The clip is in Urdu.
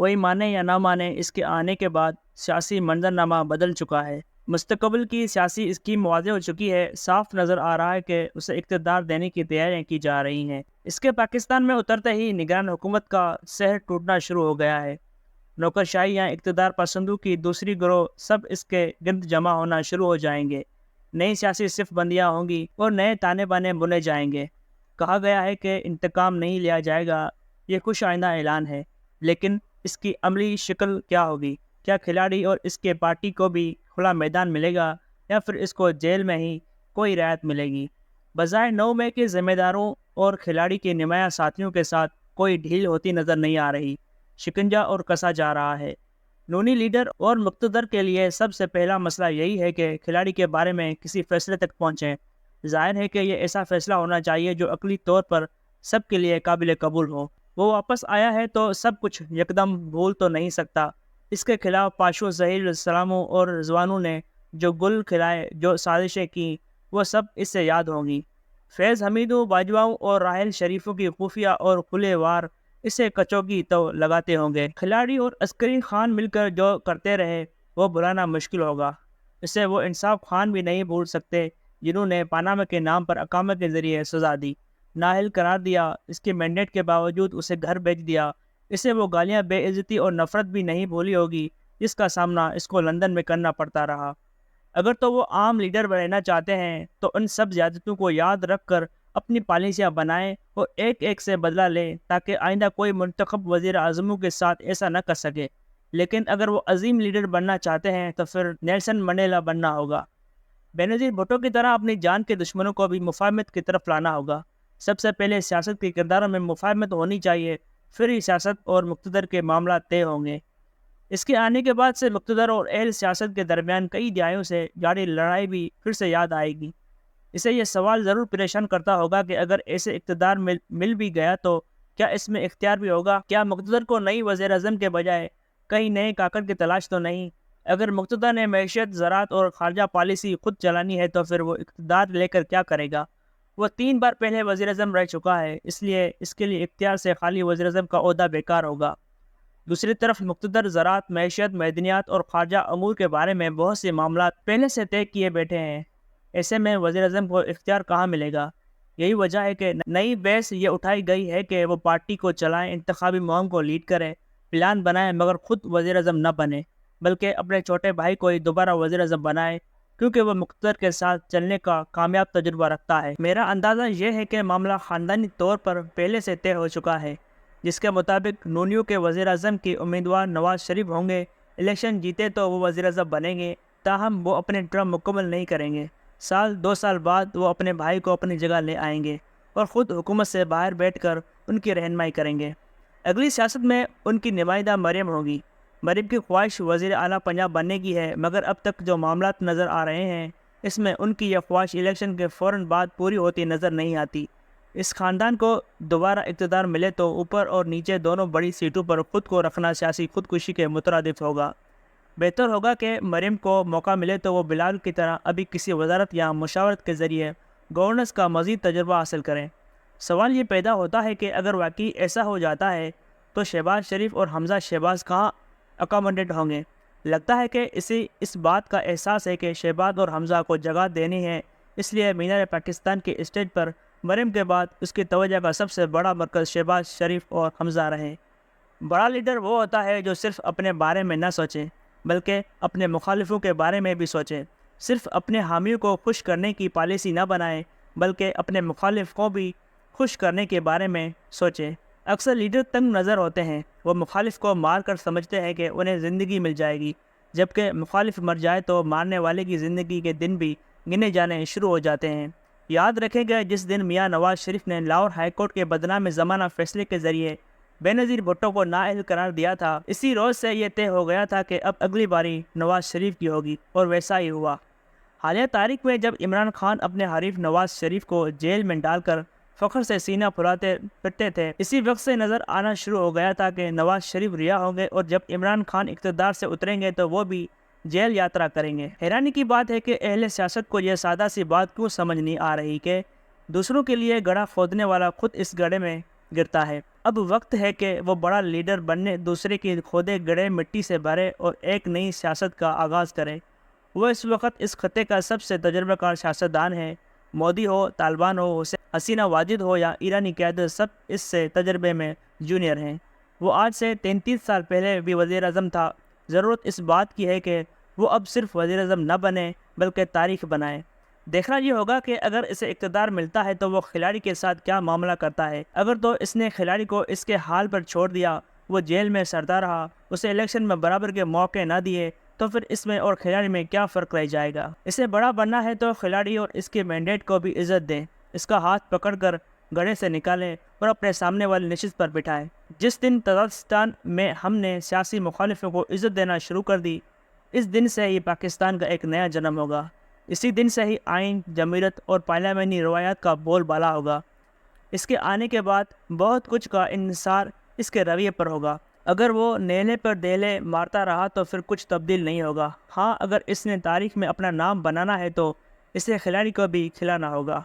کوئی مانے یا نہ مانے، اس کے آنے کے بعد سیاسی منظرنامہ بدل چکا ہے۔ مستقبل کی سیاسی اسکیم واضح ہو چکی ہے۔ صاف نظر آ رہا ہے کہ اسے اقتدار دینے کی تیاریاں کی جا رہی ہیں۔ اس کے پاکستان میں اترتے ہی نگران حکومت کا سحر ٹوٹنا شروع ہو گیا ہے۔ نوکرشاہی یا اقتدار پسندوں کی دوسری گروہ سب اس کے گرد جمع ہونا شروع ہو جائیں گے۔ نئی سیاسی صف بندیاں ہوں گی اور نئے تانے بانے بنے جائیں گے۔ کہا گیا ہے کہ انتقام نہیں لیا جائے گا، یہ خوش آئندہ اعلان ہے، لیکن اس کی عملی شکل کیا ہوگی؟ کیا کھلاڑی اور اس کے پارٹی کو بھی کھلا میدان ملے گا یا پھر اس کو جیل میں ہی کوئی رعایت ملے گی؟ بظاہر 9 مئی کے ذمہ داروں اور کھلاڑی کے نمایاں ساتھیوں کے ساتھ کوئی ڈھیل ہوتی نظر نہیں آ رہی۔ شکنجہ اور کسا جا رہا ہے۔ نونی لیڈر اور مقتدر کے لیے سب سے پہلا مسئلہ یہی ہے کہ کھلاڑی کے بارے میں کسی فیصلے تک پہنچیں۔ ظاہر ہے کہ یہ ایسا فیصلہ ہونا چاہیے جو عقلی طور پر سب کے لیے قابل قبول ہو۔ وہ واپس آیا ہے تو سب کچھ یکدم بھول تو نہیں سکتا۔ اس کے خلاف پاشو ظہیر السلاموں اور رضوانوں نے جو گل کھلائے، جو سازشیں کی، وہ سب اس سے یاد ہوں گی۔ فیض حمیدوں، باجواؤں اور راحل شریفوں کی خفیہ اور کھلے وار اسے کچوگی تو لگاتے ہوں گے۔ کھلاڑی اور عسکری خان مل کر جو کرتے رہے وہ بھلانا مشکل ہوگا۔ اسے وہ انصاف خان بھی نہیں بھول سکتے جنہوں نے پاناما کے نام پر اقامت کے ذریعے سزا دی، نااہل قرار دیا، اس کے مینڈیٹ کے باوجود اسے گھر بھیج دیا۔ اسے وہ گالیاں، بے عزتی اور نفرت بھی نہیں بھولی ہوگی جس کا سامنا اس کو لندن میں کرنا پڑتا رہا۔ اگر تو وہ عام لیڈر رہنا چاہتے ہیں تو ان سب زیادتیوں کو یاد رکھ کر اپنی پالیسیاں بنائیں اور ایک ایک سے بدلہ لیں تاکہ آئندہ کوئی منتخب وزیر اعظموں کے ساتھ ایسا نہ کر سکے۔ لیکن اگر وہ عظیم لیڈر بننا چاہتے ہیں تو پھر نیلسن منڈیلا بننا ہوگا۔ بینظیر بھٹو کی طرح اپنی جان کے دشمنوں کو بھی مفاہمت کی طرف لانا ہوگا۔ سب سے پہلے سیاست کے کرداروں میں مفاہمت ہونی چاہیے، پھر ہی سیاست اور مقتدر کے معاملات طے ہوں گے۔ اس کے آنے کے بعد سے مقتدر اور اہل سیاست کے درمیان کئی دہائیوں سے جاری لڑائی بھی پھر سے یاد آئے گی۔ اسے یہ سوال ضرور پریشان کرتا ہوگا کہ اگر ایسے اقتدار مل بھی گیا تو کیا اس میں اختیار بھی ہوگا؟ کیا مقتدر کو نئی وزیر اعظم کے بجائے کئی نئے کاکڑ کی تلاش تو نہیں؟ اگر مقتدر نے معیشت، زراعت اور خارجہ پالیسی خود چلانی ہے تو پھر وہ اقتدار لے کر کیا کرے گا؟ وہ 3 بار پہلے وزیر اعظم رہ چکا ہے، اس لیے اس کے لیے اختیار سے خالی وزیر اعظم کا عہدہ بیکار ہوگا۔ دوسری طرف مقتدر زراعت، معیشت، معدنیات اور خارجہ امور کے بارے میں بہت سے معاملات پہلے سے طے کیے بیٹھے ہیں۔ ایسے میں وزیر اعظم کو اختیار کہاں ملے گا؟ یہی وجہ ہے کہ نئی بحث یہ اٹھائی گئی ہے کہ وہ پارٹی کو چلائیں، انتخابی مہم کو لیڈ کرے، پلان بنائے، مگر خود وزیر اعظم نہ بنے، بلکہ اپنے چھوٹے بھائی کو ہی دوبارہ وزیر اعظم بنائے، کیونکہ وہ مقتدر کے ساتھ چلنے کا کامیاب تجربہ رکھتا ہے۔ میرا اندازہ یہ ہے کہ معاملہ خاندانی طور پر پہلے سے طے ہو چکا ہے، جس کے مطابق نونیوں کے وزیر اعظم کی امیدوار نواز شریف ہوں گے۔ الیکشن جیتے تو وہ وزیر اعظم بنیں گے، تاہم وہ اپنے ٹرم مکمل نہیں کریں گے۔ 2 سال بعد وہ اپنے بھائی کو اپنی جگہ لے آئیں گے اور خود حکومت سے باہر بیٹھ کر ان کی رہنمائی کریں گے۔ اگلی سیاست میں ان کی نمائندہ مریم ہوگی۔ مریم کی خواہش وزیر اعلیٰ پنجاب بننے کی ہے، مگر اب تک جو معاملات نظر آ رہے ہیں اس میں ان کی یہ خواہش الیکشن کے فوراً بعد پوری ہوتی نظر نہیں آتی۔ اس خاندان کو دوبارہ اقتدار ملے تو اوپر اور نیچے دونوں بڑی سیٹوں پر خود کو رکھنا سیاسی خودکشی کے مترادف ہوگا۔ بہتر ہوگا کہ مریم کو موقع ملے تو وہ بلال کی طرح ابھی کسی وزارت یا مشاورت کے ذریعے گورننس کا مزید تجربہ حاصل کریں۔ سوال یہ پیدا ہوتا ہے کہ اگر واقعی ایسا ہو جاتا ہے تو شہباز شریف اور حمزہ شہباز کہاں اکاموڈیٹ ہوں گے؟ لگتا ہے کہ اسے اس بات کا احساس ہے کہ شہباز اور حمزہ کو جگہ دینی ہے، اس لیے مینار پاکستان کے اسٹیج پر مریم کے بعد اس کی توجہ کا سب سے بڑا مرکز شہباز شریف اور حمزہ رہے۔ بڑا لیڈر وہ ہوتا ہے جو صرف اپنے بارے میں نہ سوچے بلکہ اپنے مخالفوں کے بارے میں بھی سوچے، صرف اپنے حامیوں کو خوش کرنے کی پالیسی نہ بنائے بلکہ اپنے مخالف کو بھی خوش کرنے کے بارے میں سوچے۔ اکثر لیڈر تنگ نظر ہوتے ہیں، وہ مخالف کو مار کر سمجھتے ہیں کہ انہیں زندگی مل جائے گی، جبکہ مخالف مر جائے تو مارنے والے کی زندگی کے دن بھی گنے جانے شروع ہو جاتے ہیں۔ یاد رکھیں کہ جس دن میاں نواز شریف نے لاہور ہائی کورٹ کے بدنام زمانہ فیصلے کے ذریعے بینظیر بھٹو کو نااہل قرار دیا تھا، اسی روز سے یہ طے ہو گیا تھا کہ اب اگلی باری نواز شریف کی ہوگی، اور ویسا ہی ہوا۔ حالیہ تاریخ میں جب عمران خان اپنے حریف نواز شریف کو جیل میں ڈال کر فخر سے سینہ پھلاتے پھرتے تھے، اسی وقت سے نظر آنا شروع ہو گیا تھا کہ نواز شریف رہا ہوں گے اور جب عمران خان اقتدار سے اتریں گے تو وہ بھی جیل یاترا کریں گے۔ حیرانی کی بات ہے کہ اہل سیاست کو یہ سادہ سی بات کیوں سمجھ نہیں آ رہی کہ دوسروں کے لیے گڑھا کھودنے والا خود اس گڑھے میں گرتا ہے۔ اب وقت ہے کہ وہ بڑا لیڈر بننے دوسرے کی کھودے گڑے مٹی سے بھرے اور ایک نئی سیاست کا آغاز کرے۔ وہ اس وقت اس خطے کا سب سے تجربہ کار سیاستدان ہے۔ مودی ہو، طالبان ہو، حسینہ واجد ہو یا ایرانی قیادت، سب اس سے تجربے میں جونیئر ہیں۔ وہ آج سے 33 سال پہلے بھی وزیر اعظم تھا۔ ضرورت اس بات کی ہے کہ وہ اب صرف وزیر اعظم نہ بنے بلکہ تاریخ بنائے۔ دیکھنا یہ ہوگا کہ اگر اسے اقتدار ملتا ہے تو وہ کھلاڑی کے ساتھ کیا معاملہ کرتا ہے۔ اگر تو اس نے کھلاڑی کو اس کے حال پر چھوڑ دیا، وہ جیل میں سڑتا رہا، اسے الیکشن میں برابر کے موقع نہ دیے، تو پھر اس میں اور کھلاڑی میں کیا فرق رہ جائے گا۔ اسے بڑا بننا ہے تو کھلاڑی اور اس کے مینڈیٹ کو بھی عزت دیں، اس کا ہاتھ پکڑ کر گڑھے سے نکالیں اور اپنے سامنے والی نشست پر بٹھائیں۔ جس دن تاجکستان میں ہم نے سیاسی مخالفوں کو عزت دینا شروع کر دی، اس دن سے ہی پاکستان کا ایک نیا جنم ہوگا۔ اسی دن سے ہی آئین، جمہوریت اور پارلیمانی روایات کا بول بالا ہوگا۔ اس کے آنے کے بعد بہت کچھ کا انحصار اس کے رویے پر ہوگا۔ اگر وہ نیلے پر دہلے مارتا رہا تو پھر کچھ تبدیل نہیں ہوگا۔ ہاں، اگر اس نے تاریخ میں اپنا نام بنانا ہے تو اسے کھلاڑی کو بھی کھلانا ہوگا۔